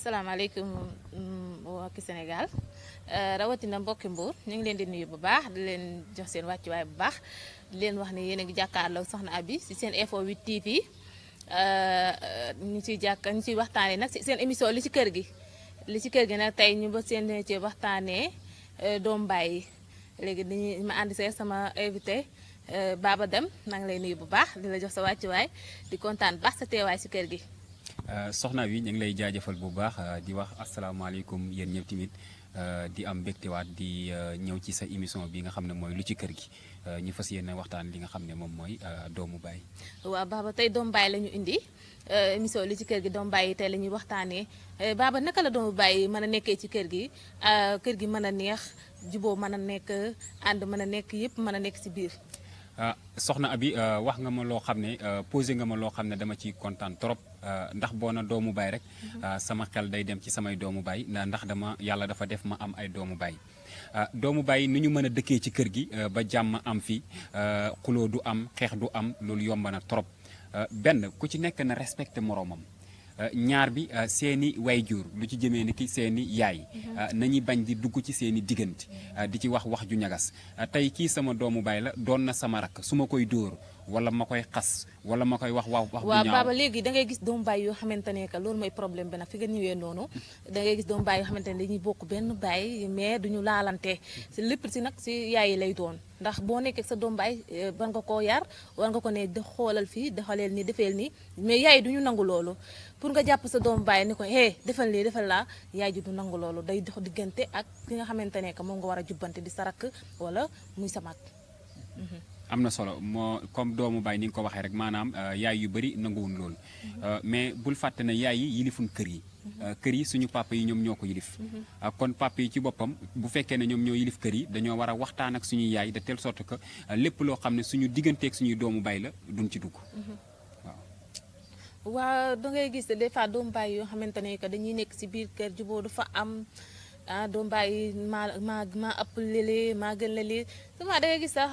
asalaamaaleykum mbokki Sénégal rawatina mbokki Mbour ñu ngi leen di nuyu bu baax di leen jox seen wàccuwaay bu baax di leen wax ne yéen a ngi jàkkaarloo soxna Abi si seen Info 8 TV ñu ciy waxtaanee nag si seen émission li ci kër gi nag tey ñu ba seen ci waxtaanee doomu baay yi léegi dañuy ma ànd see sama invité Baba Deme maa ngi lay nuyu bu baax di la jox sa wàccuwaay di kontaan baax sa teewaay si kër gi. soxna wi ñu ngi lay jaajëfal bu baax di wax asalaamaaleykum yéen ñëpp tamit di am mbégtewaat di ñëw ci sa émission bi nga xam ne mooy lu ci kër gi ñu fas yéene waxtaan li nga xam ne moom mooy doomu baay. waaw Baba tey doomu baay la ñu indi émission li ci kër gi doomu baay yi tey la ñuy waxtaanee Baba naka la doomu baay mën a nekkee ci kër gi mën a neex juboo mën a nekk ànd mën a nekk yëpp mën a nekk ci biir. soxna Abi wax nga ma loo xam ne posé nga ma loo xam ne dama ci kontaan trop ndax boo na doomu baay rek sama xel day dem ci samay doomu baay ndax yàlla dafa def ma am ay doomu baay doomu baay ni ñu mën a dëkkee ci kër gi ba jàmm am fi xuloo du am xeex du am loolu yomb na trop benn ku ci nekk na respecté moroomam ñaar bi seeni wayjur lu ci jëmee ni ki seeni yaay nañuy bañ di dugg ci seeni diggante di ci wax ju ñagas tey kii sama doomu baay la doon na sama rakk su ma koy dóor wala ma koy xas wala ma koy wax bu ñaaw. waaw Baba léegi da ngay gis doomu baay yoo xamante ne que loolu mooy problème bi nag fi nga ñëwee noonu da ngay gis doomu baay yoo xamante ne dañuy bokk benn baay mais duñu laalante si lépp si nag si yaay yi lay doon ndax boo nekkee sa doomu baay war nga koo yar war nga ko ne di xoolal fii doxaleel nii defeel nii mais yaay duñu nangu loolu pour nga jàpp sa doomu baay ni ko defal lii defal laa yaay ji du nangu loolu day dox diggante ak ki nga xamante ne que moom nga war a jubbante di sa rakk wala muy sa mag. am na solo moo comme doomu baay ni nga ko waxee rek maanaam yaay yu bëri nanguwuñ loolu mais bul fàtte ne yaay yi yilifun kër yi kër yi suñu papa yi ñoom ñoo ko yilif kon papa yi ci boppam bu fekkee ne ñoom ñoo yilif kër yi dañoo war a waxtaan ak suñuy yaay de telle sorte que lépp loo xam ne suñu digganteeg suñuy doomu baay la duñ ci dugg waaw da ngay gis des fois doomu baay yoo xamante ne que dañuy nekk si biir kër juboo du fa am doomu baay maa ëpp léeg-léeg maa gën léeg-léeg souvent da ngay gis sax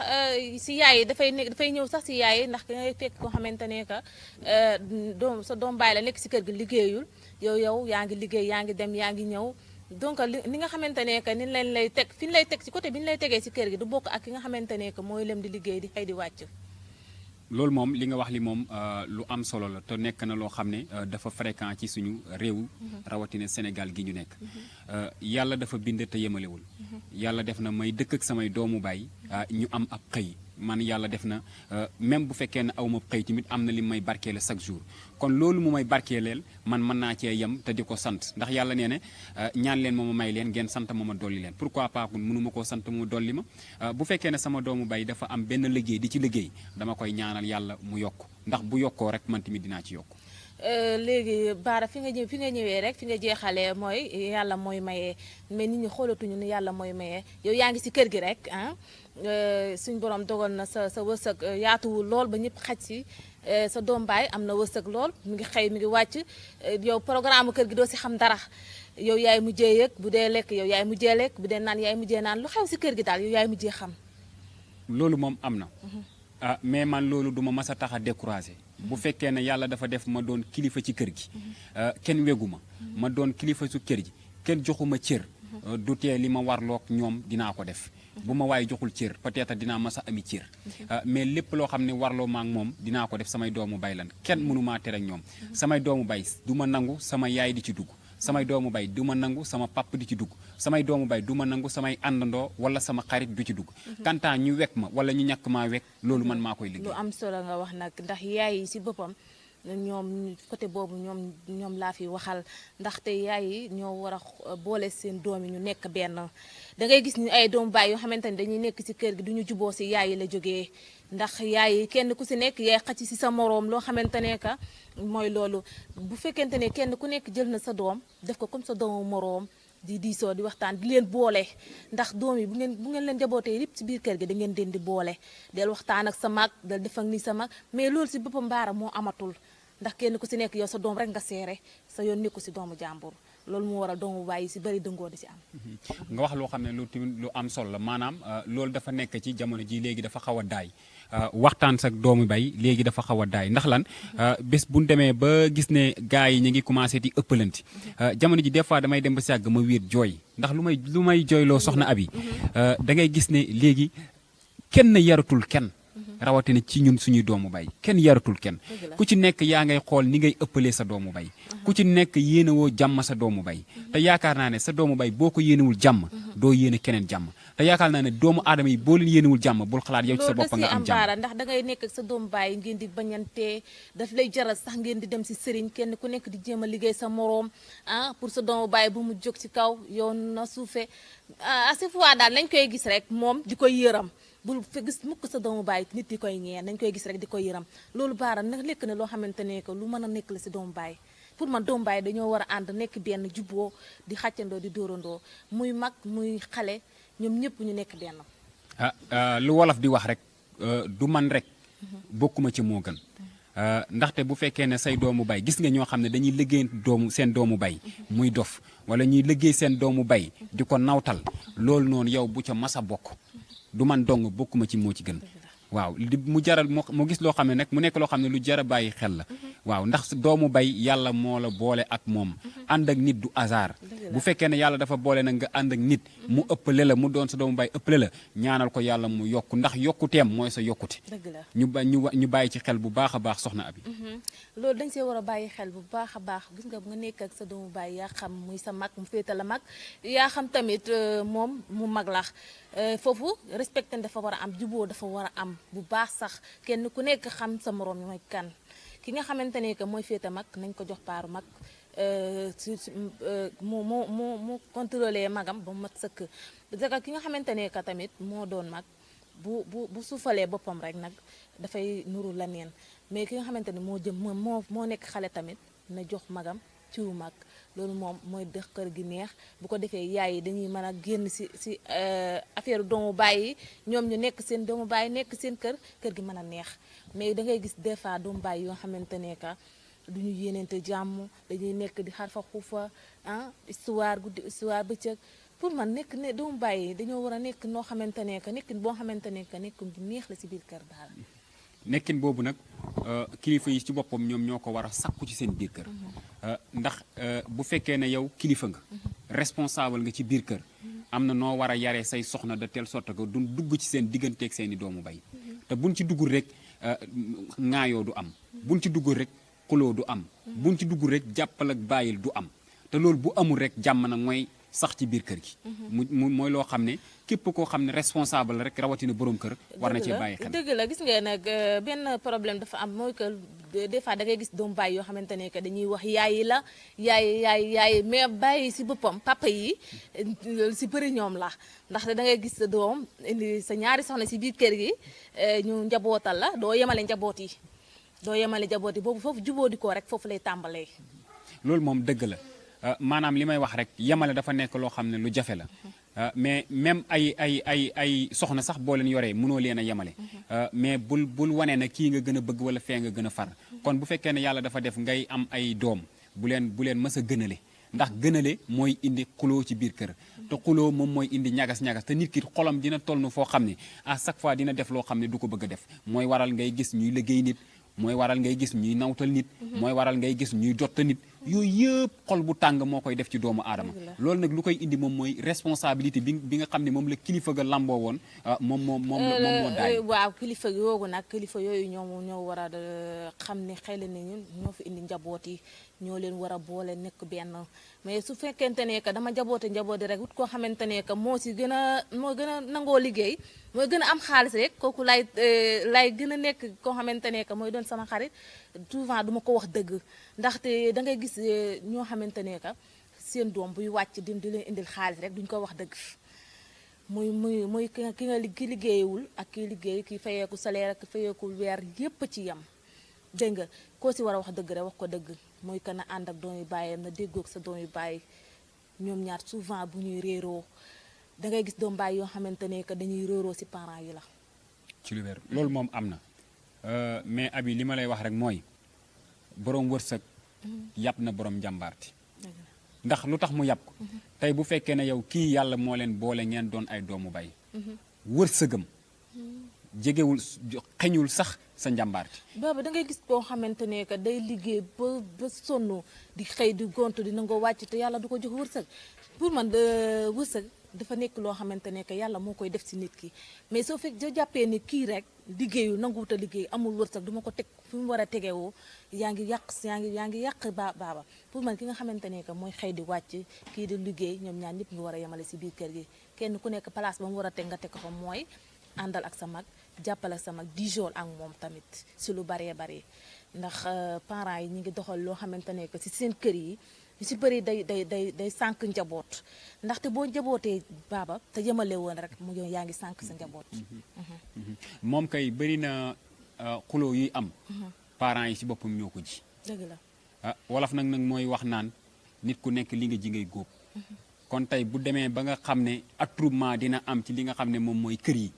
si yaay yi dafay ñëw sax si yaay yi ndax da ngay fekk koo xamante ne que sa doomu baay la nekk si kër gi liggéeyul yow yaa ngi liggéey yaa ngi dem yaa ngi ñëw donc li nga xamante ne que ni leen lay teg fi ñu lay teg si côté bi ñu lay tegee si kër gi du bokk ak ki nga xamante ne que mooy lem di liggéey di xëy di wàcc. loolu moom li nga wax li moom lu am solo la te nekk na loo xam ne dafa fréquent ci suñu réew rawatina Sénégal gi ñu nekk yàlla dafa bind te yemalewul yàlla def na may dëkk ak samay doomu baay ñu am ab xëy man yàlla def na même bu fekkee ne aw ma xëy tamit am na li may barkeele chaque jour kon loolu mu may barkeeleel man mën naa cee yem te di ko sant ndax yàlla nee ne ñaan leen ma may leen ngeen sant ma dolli leen pourquoi pas mënuma koo sant ma dolli ma bu fekkee ne sama doomu baay dafa am benn liggéey di ci liggéey dama koy ñaanal yàlla mu yokk ndax bu yokkoo rek man tamit dinaa ci yokk léegi Baara fi nga ñëwee rek fi nga jeexalee mooy yàlla mooy mayee mais nit ñi xoolatuñu ni yàlla mooy mayee yow yaa ngi si kër gi rek suñ borom dogal na sa wërsëg yaatuwul lool ba ñëpp xaj si sa doom baay am na wërsëg lool mi ngi xëy mi ngi wàcc yow programme kër gi doo si xam dara yow yaay mujjee yëg bu dee lekk yow yaay mujjee lekk bu dee naan yaay mujjee naan lu xew si kër gi daal yow yaay mujjee xam. loolu moom am na. mais man loolu duma mas a tax a découragé bu fekkee ne yàlla dafa def ma doon kilifa ci kër gi kenn wegu ma doon kilifa su kër gi kenn joxuma cër du tee li ma warloog ñoom dinaa ko def bu ma waaye joxul cër peut-être dinaa mas a ami cër mais lépp loo xam ne warloo ma ak moom dinaa ko def samay doomu bay lan kenn mënu maa tere ak ñoom samay doomu bay du ma nangu sama yaay di ci dugg samay doomu bay du ma nangu sama papp di ci dugg samay doomu bay du ma nangu samay àndandoo wala sama xarit du ci dugg kantaa ñu wekk ma wala ñu ñàkk maa wekk loolu man maa koy liggéey lu am solo nga wax nag ndax yaay yi si boppam ñoom côté boobu ñoom laa fi waxal ndaxte yaay yi ñoo war a boole seen doom yi ñu nekk benn da ngay gis ni ay doomu baay yoo xamante ni dañuy nekk si kër gi duñu juboo si yaay yi la jógee ndax yaay yi kenn ku si nekk yaay xacc si sa moroom loo xamante ne que mooy loolu bu fekkente ne kenn ku nekk jël na sa doom def ko comme sa doomu moroom di diisoo di waxtaan di leen boole ndax doom yi bu ngeen leen jabootee yëpp si biir kër gi da ngeen den di boole del waxtaan ak sa mag del def ak ni sa mag mais loolu si boppam Baara moo amatul ndax kenn ku si nekk yow sa doom rek nga seere sa yoon nekku si doomu jàmbur loolu moo waral doomu baay yi si bëri dëngoo di si am. nga wax loo xam ne lu am solo la maanaam loolu dafa nekk ci jamono ji léegi dafa xaw a daay waxtaan sa doomu bay léegi dafa xaw a daay ndax lan bés bu ñu demee ba gis ne gars yi ñu ngi commencé di ëppalanti jamono ji des fois damay dem ba si yàgg ma wéet jooy ndax lu may jooyloo soxna Abi da ngay gis ne léegi kenn yaratul kenn rawatina ci ñun suñuy doomu bay kenn yaratul kenn ku ci nekk yaa ngay xool ni ngay ëppalee sa doomu bay ku ci nekk yéenewoo jàmm sa doomu bay te yaakaar naa ne sa doomu bay boo ko yéenewul jàmm doo yéene keneen jàmm te yaakaar naa ne doomu aadama yi boo leen yéenewul jàmm bul xalaat yow ci sa bopp nga am jàmm ndax da ngay nekk ak sa doomu baay ngeen di bañantee daf lay jaral sax ngeen di dem si sëriñ kenn ku nekk di jéem a liggéey sa moroom pour sa doomu baay bu mu jóg ci kaw yow na suufe à chaque fois daal nañ koy gis rek moom di koy yëram bul fa gis mukk sa doomu baay nit di koy ñeen nañ koy gis rek di koy yëram loolu baara nag lekk na loo xamante ne que lu mën a nekk la si doomu baay pour man doomu baay dañoo war a ànd nekk benn jubboo di xàccandoo di dóorandoo muy mag muy xale ñoom ñëpp ñu nekk benn. lu wolof di wax rek du man rek bokkuma ci moo gën ndaxte bu fekkee ne say doomu bay gis nga ñoo xam ne dañuy liggéey seen doomu bay muy dof wala ñuy liggéey seen doomu bay di ko nawtal loolu noonu yow bu ca mas a bokk du man dong bokkuma ci moo ci gën. waaw mu jaral mu gis loo xam ne nag mu nekk loo xam ne lu jar a bàyyi xel la waaw ndax doomu bay yàlla moo la boole ak moom ànd ak nit du hasard bu fekkee ne yàlla dafa boole nag nga ànd ak nit mu ëppale la mu doon sa doomu bay ëppale la ñaanal ko yàlla mu yokk ndax yokkuteem mooy sa yokkute ñu bàyyi ci xel bu baax a baax soxna Abi loolu dañ see war a bàyyi xel bu baax a baax gis nga nga nekk ak sa doomu baay yaa xam muy sa mag mu féeta la mag yaa xam tamit moom mu mag la foofu respecté dafa war a am juboo dafa war a am bu baax sax kenn ku nekk xam sa moroom mooy kan ki nga xamante ne que mooy féete mag nañ ko jox paaru mag mu contrôler magam ba mu mat sëkk parce que ki nga xamante ne que tamit moo doon mag bu suufalee boppam rek nag dafay nuru la neen mais ki nga xamante ne moo nekk xale tamit na jox magam ciwu mag loolu moom mooy dëx kër gi neex bu ko defee yaay yi dañuy mën a génn si affaire doomu baay yi ñoom ñu nekk seen doomu baay nekk seen kër gi mën a neex mais da ngay gis des fois doomu baay yoo xamante ne que du ñu yéeneente jàmm dañuy nekk di xar fa xuufa histoire guddi histoire bëccëg pour man nekk ne doomu baay yi dañoo war a nekk noo xamante ne que nekkin boo xamante ne que nekkin bu neex la si biir kër daal. nekkin boobu nag kilifa yi ci boppam ñoom ñoo ko war a sakku ci seen biir kër ndax bu fekkee ne yow kilifa nga responsable nga ci biir kër am na noo war a yaree say soxna de telle sorte que duñ dugg ci seen digganteeg seen i doomu bay te buñ ci duggul rek ŋaayoo du am buñ ci duggul rek xuloo du am buñ ci duggul rek jàppal ak bàyyil du am te loolu bu amul rek jàmm nag mooy sax ci biir kër gi mu mooy loo xam ne képp koo xam ne responsable la rek rawatina borom kër war na cee bàyyi xel dëgg la gis nga nag benn problème dafa am mooy que des fois da ngay gis doomu baay yoo xamante ne que dañuy wax yaay la yaay mais bàyyi si boppam papa yi si bëri ñoom la ndax da ngay gis sa doom indi sa ñaari soxna si biir kër gi ñu njabootal la doo yemale njaboot yi boobu foofu jubóo di ko rek foofu lay tàmbalee. loolu moom dëgg la maanaam li may wax rek yemale dafa nekk loo xam ne lu jafe la mais même ay soxna sax boo leen yoree mënoo leen a yemale mais bul wane na kii nga gën a bëgg wala fee nga gën a far kon bu fekkee ne yàlla dafa def ngay am ay doom bu leen mës a gënale ndax gënale mooy indi xuloo ci biir kër te xuloo moom mooy indi ñagas-ñagas te nit ki xolam dina toll nu foo xam ne à chaque fois dina def loo xam ne du ko bëgg a def mooy waral ngay gis ñuy liggéey nit mooy waral ngay gis ñuy nawtal nit mooy waral ngay gis ñuy jotta nit yooyu yëpp xol bu tàng moo koy def ci doomu aadama loolu nag lu koy indi moom mooy responsabilité bi nga xam ne moom la kilifa ga lamboo woon moom moo daay waaw kilifa yooyu ñoo war a xam ne xëy na ñun ñoo fi indi njaboot yi ñoo leen war a boole nekk benn mais su fekkente ne que dama njabooti rek wut koo xamante ne que moo gën a nangoo liggéey mooy gën a am xaalis rek kooku lay gën a nekk koo xamante ne que mooy doon sama xarit souvent duma ko wax dëgg ndaxte da ngay gis ñoo xamante ne que seen doom buy wàcc di leen indil xaalis rek duñ ko wax dëgg muy ki liggéeyewul ak ki liggéey ki fayeeku salaire ak fayeeku weer yépp ci yem dégg nga koo si war a wax dëgg rek wax ko dëgg mooy que na ànd ak doom yu bàyyam na déggoog sa doom yu bàyyi ñoom ñaar souvent bu ñuy réeroo da ngay gis doom bàyyi yoo xamante ne que dañuy réeroo si parents yi la. ci lu wér loolu moom am na mais Abi li ma lay wax rek mooy borom wërsëg yàpp na borom njàmbaarti ndax lu tax mu yàpp ko tey bu fekkee ne yow kii yàlla moo leen boole ngeen doon ay doomu bay wërsëgam jegewul xeñul sax sa njàmbaarte. baaba da ngay gis koo xamante ne que day liggéey ba sonn di xëy di gontu di nangoo wàcc te yàlla du ko jox wërsëg pour man wërsëg dafa nekk loo xamante ne que yàlla moo koy def si nit ki mais soo fekk soo jàppee ni kii rek liggéeyu nanguwut a liggéey amul wërsëg duma ko teg fi mu war a tegewoo yaa ngi yàq baaba pour man ki nga xamante ne que mooy xëy di wàcc kii di liggéey ñoom ñaar ñëpp nga war a yemale si biir kër gi kenn ku nekk place ba mu war a teg nga teg ko fa mooy àndal ak sa mag jàppale ak sa mag di jour ak moom tamit si lu baree bari ndax parents yi ñu ngi doxal loo xamante ne que si seen kër yi yu si bëri day sànq njaboot ndaxte boo njabootee baaba te yemale woon rek mu yaa ngi sànq sa njaboot. moom kay bëri na xuloo yuy am. parents yi si boppam ñoo ko ji. dëgg la wolof nag mooy wax naan nit ku nekk li nga ji ngay góob. kon tey bu demee ba nga xam ne attroupement dina am ci li nga xam ne moom mooy kër yi.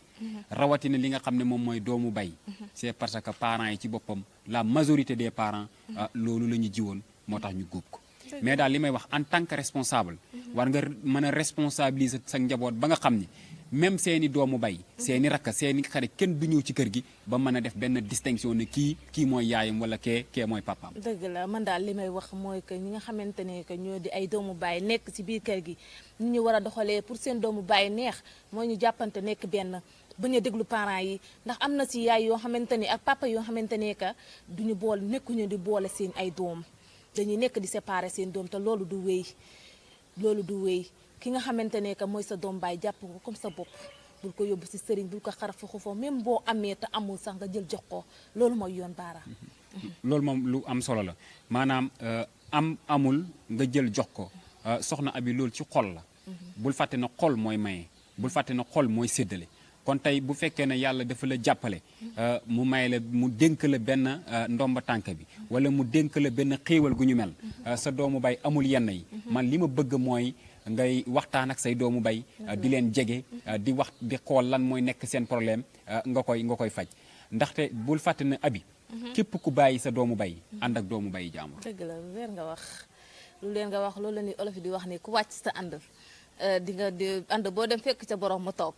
rawatina li nga xam ne moom mooy doomu bay. c'est parce que parents yi ci boppam la majorité des parents. loolu la ñu jiwoon moo tax ñu góob ko. mais daal li may wax en tant que responsable. war nga mën a responsabiliser sa njaboot ba nga xam ni même seeni doomu bay. seeni rakk seeni xarit kenn du ñëw ci kër gi ba mën a def benn distinction ne kii mooy yaayam wala kee mooy papaam. dëgg la man daal li may wax mooy que ñi nga xamante ne que ñoo di ay doomu baay nekk ci biir kër gi ni ñu war a doxalee pour seen doomu baay neex mooy ñu jàppante nekk benn bañ a déglu parents yi ndax am na ci yaay yoo xamante ne ak papa yoo xamante ne que duñu boole nekkuñu di boole seen ay doom dañuy nekk di séparer seen doom te loolu du wéy ki nga xamante ne que mooy sa doom baay jàpp ko comme sa bopp bul ko yóbbu ci sëriñ bul ko xarafa xufoo même boo amee te amul sax nga jël jox ko loolu mooy yoon baara. loolu moom lu am solo la maanaam amul nga jël jox ko soxna Abi loolu ci xol la. bul fàtte na xol mooy maye bul fàtte na xol mooy séddale. kon tey bu fekkee ne yàlla dafa la jàppale mu may la mu dénk la benn ndomba tànk bi wala mu dénk la benn xéewal gu ñu mel sa doomu bay amul yenn yi man li ma bëgg mooy ngay waxtaan ak say doomu bay di leen jege di wax di xool lan mooy nekk seen problème nga koy faj ndaxte bul fàtte ne Abi képp ku bàyyi sa doomu bay ànd ak doomu bay jàmbur. dëgg la lu leen nga wax loolu la ni olof di wax ni ku wàcc sa ànd di ànd boo dem fekk ca borom mu toog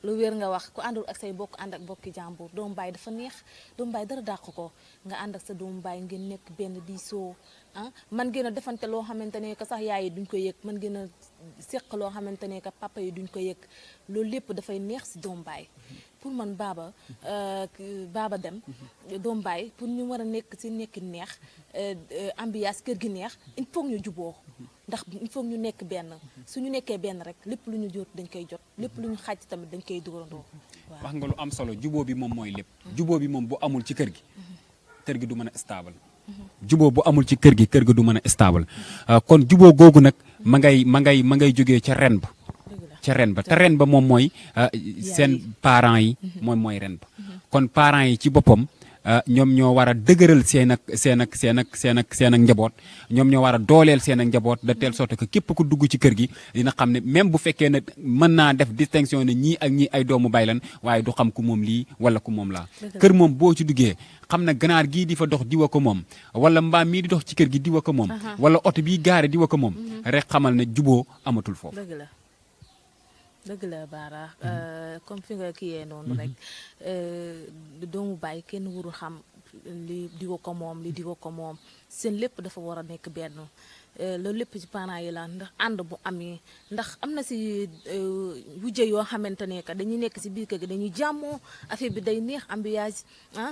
lu wér nga wax ku àndul ak say bokk ànd ak bokki jàmbur doomu baay dafa neex doomu baay dara dàq ko nga ànd ak sa doomu baay ngeen nekk benn diisoo man ngeen a defante loo xamante ne que sax yaay yi duñ ko yëg man ngeen a seq loo xamante ne que papa yi duñ ko yëg loolu lépp dafay neex si doomu baay pour man baaba dem doomu baay pour ñu war a nekk si nekk neex ambiance kër gi neex il faut ñu juboo ndax il faut ñu nekk benn suñu nekkee benn rek lépp lu ñu jot dañ koy jot lépp lu ñu xàcc tamit dañ koy dóorandoo. waaw wax nga lu am solo juboo bi moom mooy lépp. juboo bi moom bu amul ci kër gi du mën a stable. juboo bu amul ci kër gi du mën a stable kon juboo googu nag ma ngay jógee ca ren ba. te ren ba moom mooy seen parents yi moom mooy ren ba kon parents yi ci boppam. ñoom ñoo war a dëgëral seen ak njaboot ñoom ñoo war a dooleel seen ak njaboot de telle sorte que képp ku dugg ci kër gi dina xam ne même bu fekkee ne mën naa def distinction ne ñii ak ñii ay doomu bay lan waaye du xam ku moom lii wala ku moom laa. kër moom boo ci duggee xam ne ganaar gii di fa dox diwa ko moom wala mbaam mii di dox ci kër gi diwa ko moom. wala oto bii gaare diwa ko moom. rek xamal ne juboo amatul foofu. dëgg la Baara comme fi nga kiyee noonu rek doomu baay kenn warul xam li diwa ko moom li diwa ko moom seen lépp dafa war a nekk benn loolu lépp ci parents yi la ndax ànd bu amee ndax am na si wujje yoo xamante ne que dañuy nekk si biir kër gi dañuy jàmmoo affaire bi day neex ambiance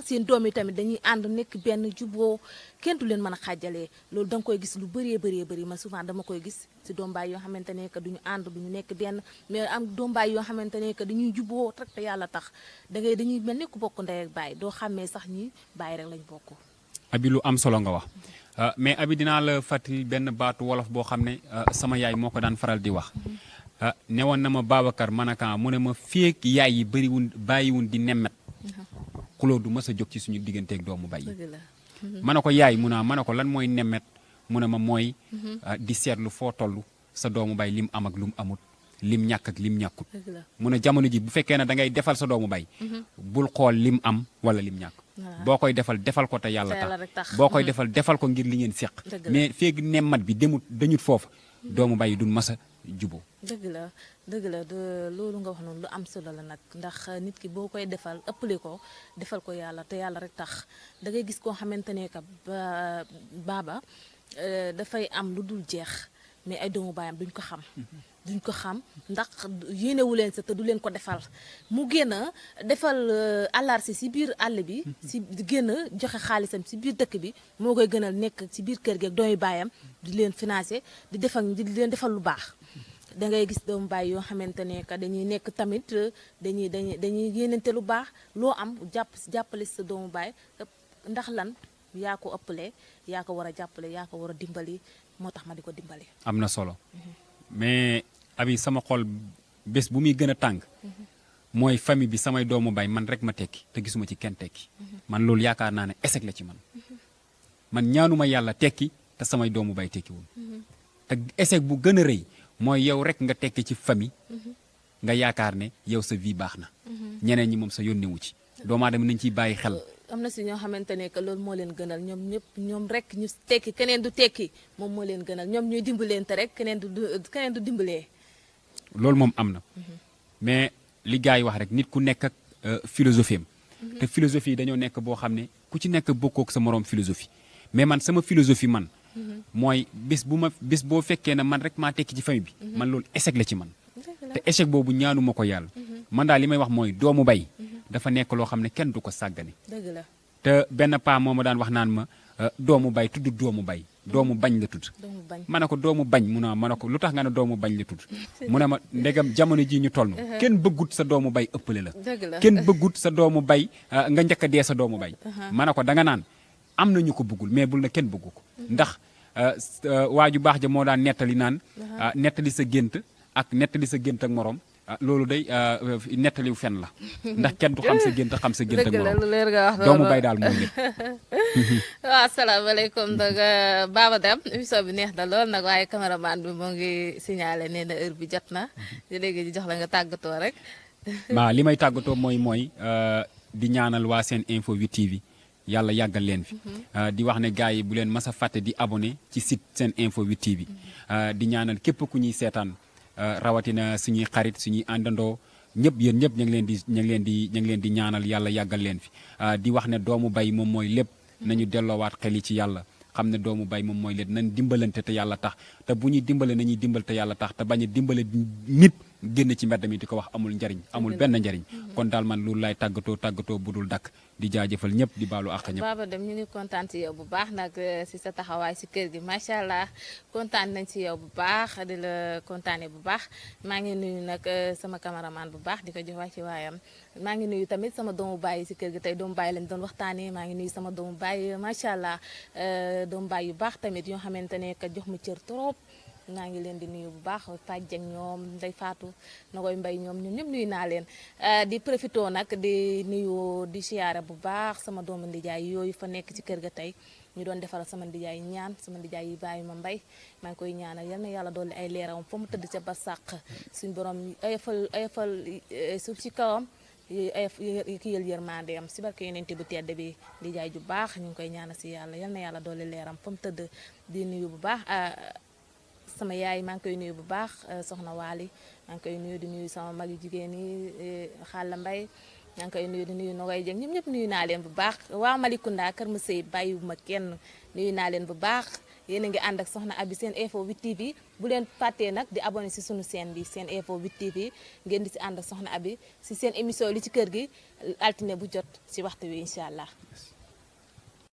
seen doom yi tamit dañuy ànd nekk benn juboo kenn du leen mën a xàjjalee loolu da nga koy gis lu bëree man souvent dama koy gis si doombaay yoo xamante ne que duñu ànd duñu nekk benn mais am doombaay yoo xamante ne que dañuy juboo rek te yàlla tax dañuy mel ni ku bokk ndey ak baay doo xàmmee sax ñi baay rek lañ bokk. Abi lu am solo nga wax mais Abi dinaa la fàttali benn baatu wolof boo xam ne sama yaay moo ko daan faral di wax newoon na ma Babacar manaka mu ne ma féeg yaay yi bàyyiwun di nemmet xuloo du mës a jóg ci suñu digganteeg doomu bay ma ne ko yaay mu naa ma ne ko lan mooy nemmet mu ne ma mooy di seetlu foo toll sa doomu bay lim am ak lu mu amut lim ñàkk ak lim ñàkkut mu ne jamono ji bu fekkee ne da ngay defal sa doomu bay bul xool lim am wala lim ñàkk boo koy defal ko te yàlla tax boo koy defal ko ngir li ngeen seq mais feeg nemmat bi dañut foofa doomu bay duñ masa juboo. dëgg la loolu nga wax noonu lu am solo la nag ndax nit ki boo koy defal ëppale ko defal ko yàlla te yàlla rek tax da ngay gis koo xamante ne que baaba dafay am lu dul jeex mais ay doomu baayam duñ ko xam ndax yéenewu leen sa te du leen ko defal mu génn defal àllarsi si biir àll bi si génn joxe xaalisam si biir dëkk bi moo koy gënal nekk si biir kër gi ak doomu baayam di leen financé di leen defal lu baax. da ngay gis doomu baay yoo xamante ne que dañuy nekk tamit dañuy yéenante lu baax loo am jàppale sa doomu baay ndax lan yaa ko ëppale yaa ko war a jàppale yaa ko war a dimbali moo tax ma di ko dimbali. am na solo mais abi sama xol bés bu muy gën a tàng mooy famille bi samay doomu baay man rek ma tekki te gisuma ci kenn tekki man loolu yaakaar naa ne échec la ci man ñaanuma yàlla tekki te samay doomu baay tekkiwul te échec bu gën a rëy mooy yow rek nga tekki ci famille nga yaakaar ne yow sa vie baax na ñeneen ñi moom sa yónnewu ci doomu aadama nañ ciy bàyyi xel. am na si ñoo xamante ne que loolu moo leen gënal ñoom rek ñu tekki keneen du tekki moom moo leen gënal ñoom ñuy dimbalante rek keneen du dimbalee. loolu moom am na mais li gars yi wax rek nit ku nekk ak philosophie am te philosophie yi dañoo nekk boo xam ne ku ci nekk bokkook sa moroom philosophie mais man sama philosophie man mooy bés boo fekkee ne man rek maa tekki ci famille bi man loolu échec la ci man te échec boobu ñaanu ma ko yàlla man daal li may wax mooy doomu bay dafa nekk loo xam ne kenn du ko sàggane. dëgg la te benn paa moo ma daan wax naan ma doomu bay tudd doomu bay doomu bañ la tudd. ma ne ko doomu bañ mu ne ma ne ko lu tax nga ne doomu bañ la tudd. mu ne ma ndegam jamono jii ñu toll. kenn bëggut sa doomu bay ëppale la. kenn bëggut sa doomu bay nga njëkk a dee sa doomu bay. ma ne ko danga naan am na ñu ko bëggul mais bul na kenn bëggu ko. ndax waa ju baax ja moo daan nettali naan. nettali sa gént ak nettali sa gént ak morom. loolu day nettaliw fen la ndax kenn du xam sa gént ak morom doomu bay daal mooy lépp. waaw asalaamaaleykum donc Baba Deme émission bi neex na lool nag waaye cameraman bi moo ngi signalé nee na heure bi jot na léegi di jox la nga tàggatoo rek. waaw li may tàggatoo mooy di ñaanal waa Sen Info 8 TV yàlla yàggal leen fi. di wax ne gars yi bu leen mas a fàtte di abonné ci site Sen Info 8 TV di ñaanal képp ku ñuy seetaan. rawatina suñuy xarit suñuy àndandoo ñëpp yéen ñëpp ñu ngi leen di ñaanal yàlla yàggal leen fi di wax ne doomu bay moom mooy lépp nañu delloowaat xel yi ci yàlla xam ne doomu bay moom mooy lépp nañ dimbalante te yàlla tax te bu ñuy dimbale nañuy dimbal te yàlla tax te bañ a dimbale nit génn ci mbedd mi di ko wax amul njariñ amul benn njariñ kon daal man loolu laay tàggatoo bu dul dakk di jaajëfal ñëpp di baalu àq ñëpp. Baba Deme ñu ngi kontaan ci yow bu baax nag si sa taxawaay si kër gi macha allah kontaan nañ ci yow bu baax di la kontaanee bu baax maa ngi nuyu nag sama cameraman bu baax di ko jox ci waayam maa ngi nuyu tamit sama doomu baay si kër gi tey doomu baay lañ doon waxtaanee maa ngi nuyu sama doomu baay macha allah doomu baay yu baax tamit yoo xamante ne que jox ma cër trop. maa ngi leen di nuyu bu baax Fadjeng ñoom Ndey Faatu Nagoy Mbay ñoom ñëpp nuyu naa leen di profito nag di nuyu di siyaare bu baax sama doomu ndijaay yooyu fa nekk ci kër ga tey ñu doon defaral sama ndijaay ñaan sama ndijaay yi bàyyi ma mbay maa ngi koy ñaanal yal na yàlla dolli ay leeram fa mu tëdd ca ba sàq suñ borom ayafal suuf ci kawam ki yël yërmandeem si barke yonent bu tedd bi ndijaay ju baax ñu ngi koy ñaanal si yàlla yal na yàlla dolli leeram fa mu tëdd di nuyu bu baax sama yaay maa ngi koy nuyu bu baax soxna Waali maa ngi koy nuyu di nuyu sama mag yu jigéen yi Xalla Mbay maa ngi koy nuyu di nuyu Nogoy Jeng ñëpp nuyu naa leen bu baax waa Malicounda Kër ma sëy bàyyiwuma kenn nuyu naa leen bu baax yéen a ngi ànd ak soxna Abi Sen Info 8 TV bu leen fàttee nag di abonné si sunu chaîne bi Sen Info 8 TV ngeen di si ànd ak soxna Abi si seen émission li ci kër gi altine bu jot si waxtu wi incha allah